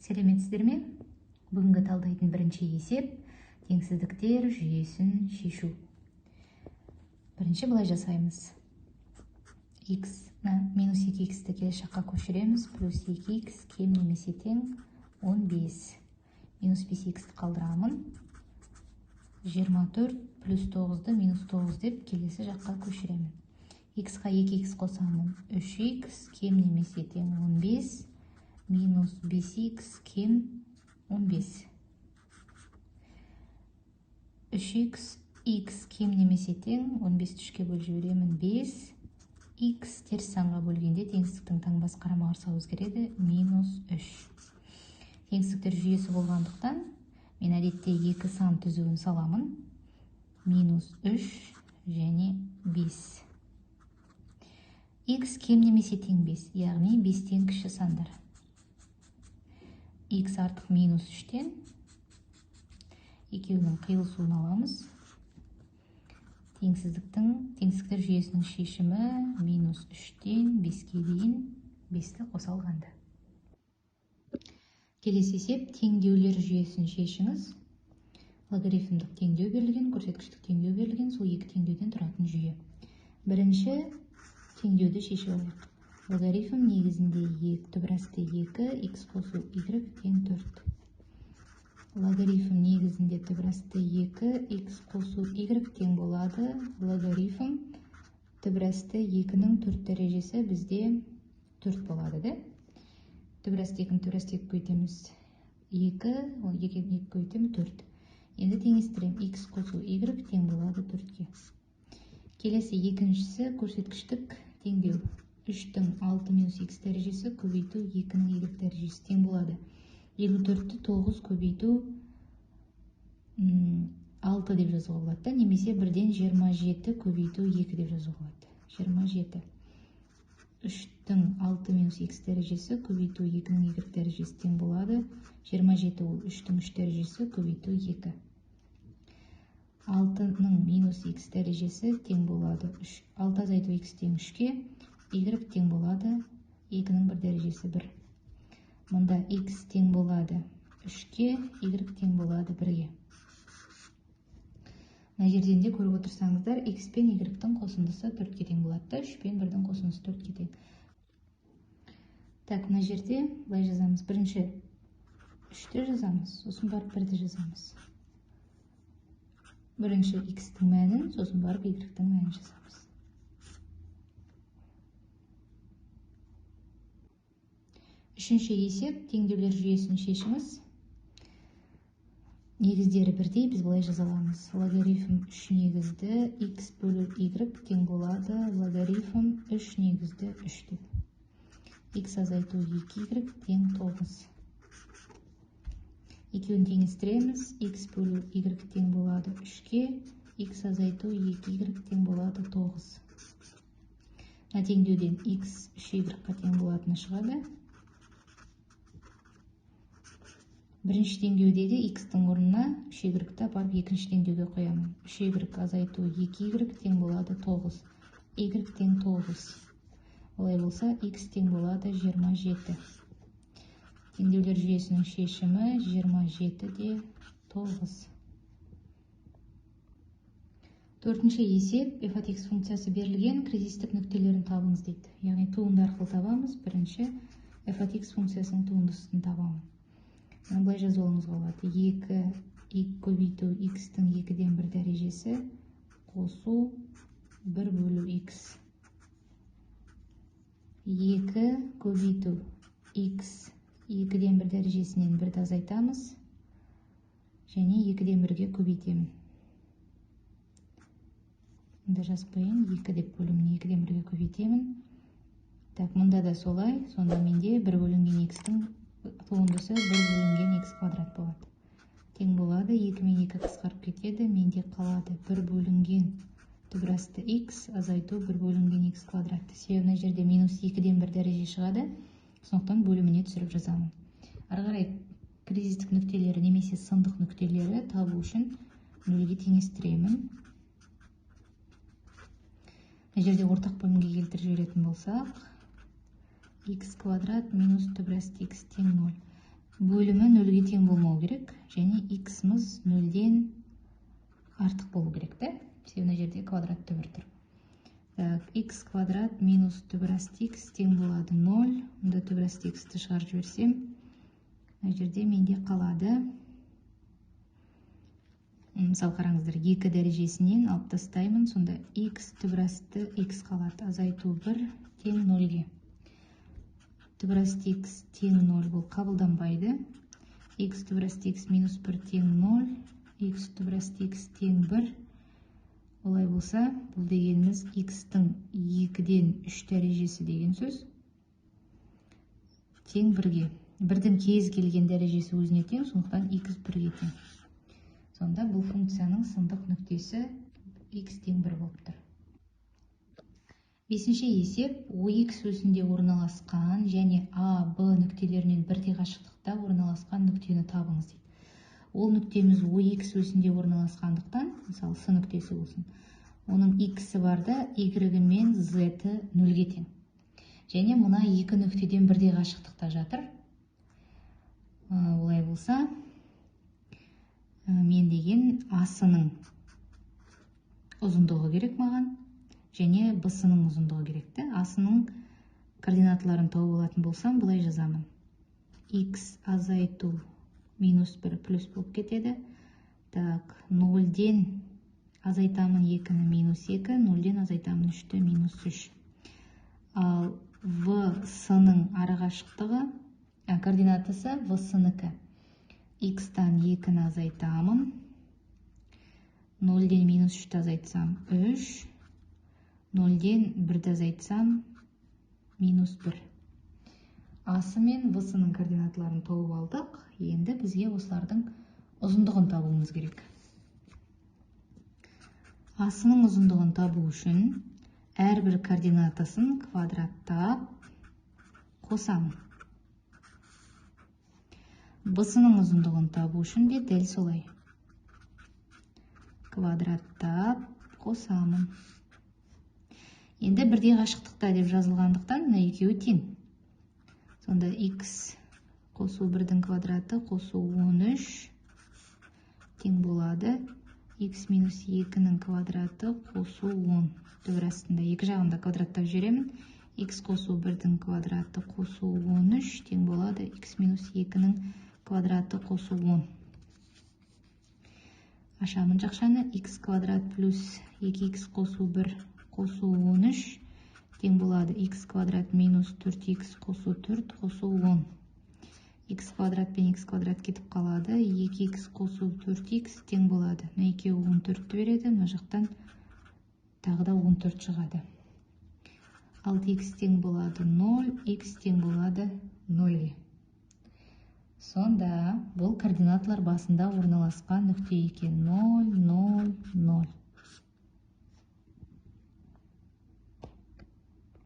Сәлеметсіздер ме? Бүгінгі талдайтын бірінші есеп теңсіздіктер жүйесін шешу. Бірінші былай жасаймыз. Минус 2х-ті келесі жаққа көшіреміз. Плюс 2х кем немесе тең 15. Минус 5х-ті қалдырамын. 24 плюс 9-ды минус 9 деп келесі жаққа көшіремін. Х-ға 2х қосамын. 3х кем немесе тең 15. Минус 5х кем 15. 3х кем немесе тең 15-ті 3-ке бөліп жіберемін 5. Х теріс санға бөлгенде теңсіздіктің таңбасы қарама қарсы өзгереді минус 3. Теңсіздіктер жүйесі болғандықтан мен әдетте 2 сан түзуін саламын. Минус 3 және 5. Х кем немесе тең 5, яғни 5-тен кіші сандар. Х артық минус 3-тен екеуінің қиылысуын аламыз. Теңсіздіктер жүйесінің шешімі минус 3-тен 5-ке дейін 5-ті қоса алғанда. Келесі есеп теңдеулер жүйесін шешіңіз. Логарифмдік теңдеу берілген, көрсеткіштік теңдеу берілген, сол екі теңдеуден тұратын жүйе. Бірінші теңдеуді шешіп алайық. Логарифм негізінде түбірасты 2, х қосу y тең 4. Логарифм негізінде түбірасты 2, х қосу y тең болады. Логарифм түбірасты 2-ның 4 дәрежесі бізде 4 болады, да? Түбірасты 2-ні түбірасты 2 көйтеміз 2, ол 2-ні 2 көйтем 4. Енді теңестірем, х қосу y тең болады 4-ке. Келесі екіншісі көрсеткіштік теңдеу. 3-дің 6 минус х дәрежесі көбейту 2-ның y дәрежесі тең болады. 54-ті 9 көбейту 6 деп жазуға болады, немесе 1-ден 27 көбейту 2 деп жазуға болады. 27. 3-дің 6 минус х дәрежесі көбейту 2-ның y дәрежесі тең болады. 27 ол 3-дің 3 дәрежесі көбейту 2. 6-ның минус х дәрежесі тең болады. 6 азайту х тең 3-ке, y тең болады 2-ның 1 дәрежесі 1. Мұнда х тең болады 3-ке, y тең болады 1-ге. Мына жерден де көріп отырсаңыздар, х пен y-тің қосындысы 4-ке тең болады, 3 пен 1-дің қосындысы 4-ке тең. Так, мына жерде былай жазамыз. Бірінші 3-ті жазамыз, сосын барып 1-ді жазамыз. Бірінші х-тің мәнін, сосын барып y-тің мәнін жазамыз. Үшінші есеп теңдеулер жүйесін шешіңіз. Негіздері бірдей, біз былай жазаламыз. Логарифм 3 негізді х бөлу y тең болады. Логарифм 3 негізді 3 деп. Х азайту 2y тең 9. Екеуін теңестіреміз. Х бөлу y тең болады 3-ке. Х азайту 2y тең болады 9. Мына теңдеуден х 3y-ға тең болатыны шығады. Бірінші теңдеудегі х-тың орнына 3y-ті барып екінші теңдеуге қоямын. 3y азайту 2y тең болады 9. Y тең 9. Олай болса, х тең болады 27. Теңдеулер жүйесінің шешімі 27-де 9. Төртінші есеп f от x функциясы берілген, кризистік нүктелерін табыңыз дейді. Яғни туынды арқылы табамыз. Бірінші f от x функциясының туындысын табамын. Былай жазуыңыз болады. 2 көбейту х-тің 2-ден 1 дәрежесі қосу 1 бөлу х. 2 көбейту х 2-ден 1 дәрежесінен 1-ді азайтамыз және 2-ден 1-ге көбейтемін. Мұнда жазып қойын, 2 деп бөлімін 2-ден 1-ге көбейтемін. Так, мұнда да солай, сонда менде 1 бөлінген х-тің туындысы 1 бөлінген х квадрат болады. Тең болады, 2 мен 2 қысқарып кетеді, менде қалады 1 бөлінген түбірасты х азайту 1 бөлінген х квадратты. Себебі мына жерде минус 2-ден 1 дәреже шығады, сондықтан бөліміне түсіріп жазамын. Ары қарай кризистік нүктелері немесе сындық нүктелері табу үшін 0-ге теңестіремін. Мына жерде ортақ бөлімге келтіріп жіберетін болсақ, х квадрат минус түбірасты х тең 0. бөлімі 0-ге тең болмау керек, және x-мыз 0-ден артық болу керек, да? Себебі жерде квадрат түбір тұр. X квадрат минус түбірасты x тең болады 0. Мұнда түбірасты x-ті шығарып жіберсем, жерде менде қалады. Мысал қараңыздар, 2 дәрежесінен алып тастаймын, сонда x түбірасты x қалады. Азайту 1 тең 0-ге. Түбірасты x тең 0 бұл қабылданбайды. X түбірасты x минус 1 тең 0. X түбірасты x тең 1. Олай болса, бұл дегеніміз x-тің 2-ден 3 дәрежесі деген сөз. Тең 1-ге. 1-дің кез келген дәрежесі өзіне тең, сондықтан x 1-ге тең. Сонда бұл функцияның сандық нүктесі x тең 1 болып тұр. 5-ші есеп, OX осінде орналасқан және A, B нүктелерінен бірдей қашықтықта орналасқан нүктені табыңыз дейді. Ол нүктеміз OX осінде орналасқандықтан, мысалы S нүктесі болсын, оның X-і барды, Y-і мен Z-і 0-ге тең. Және мұна екі нүктеден бірдей қашықтықта жатыр. Олай болса, мен деген A-сының ұзындығы керек маған, және B-сының ұзындығы керек. A-сының координаталарын тауып алатын болсам, бұлай жазамын. X азайту минус 1 плюс болып кетеді. Так, 0-ден азайтамын 2-ні минус 2, 0-ден азайтамын 3-ті минус 3. Ал V-сының арақашықтығы, координатасы V-сыныкі. X-тан 2-ні азайтамын. 0-ден минус 3-ті азайтсам 3. 0-ден 1-ді азайтсам минус 1. A-сы мен V-сының координаталарын тауып алдық. Енді бізге осылардың ұзындығын табуымыз керек. A-сының ұзындығын табу үшін әрбір координатасын квадраттап қосамын. B-сының ұзындығын табу үшін де дәл солай. Квадраттап қосамын. Енді бірдей қашықтықта деп жазылғандықтан, мына екеуі тең. Сонда x қосу 1-дің квадраты қосу 13 тең болады. X минус 2-ның квадраты қосу 10. Түбір астында екі жағында квадраттап жіберемін. X қосу 1-дің квадраты қосу 13 тең болады. X минус 2-ның квадраты қосу 10. Ашамын жақшаны. X квадрат плюс 2x қосу 1 қосу 13 тең болады. X квадрат минус 4x қосу 4 қосу 10. X квадрат пен x квадрат кетіп қалады. 2x қосу 4x тең болады. Мына екеуі 14-ті береді. Мына жақтан тағы да 14 шығады. 6x тең болады 0, x тең болады 0-ге. Сонда бұл координаталар басында орналасқан нүкте екен. 0, 0, 0.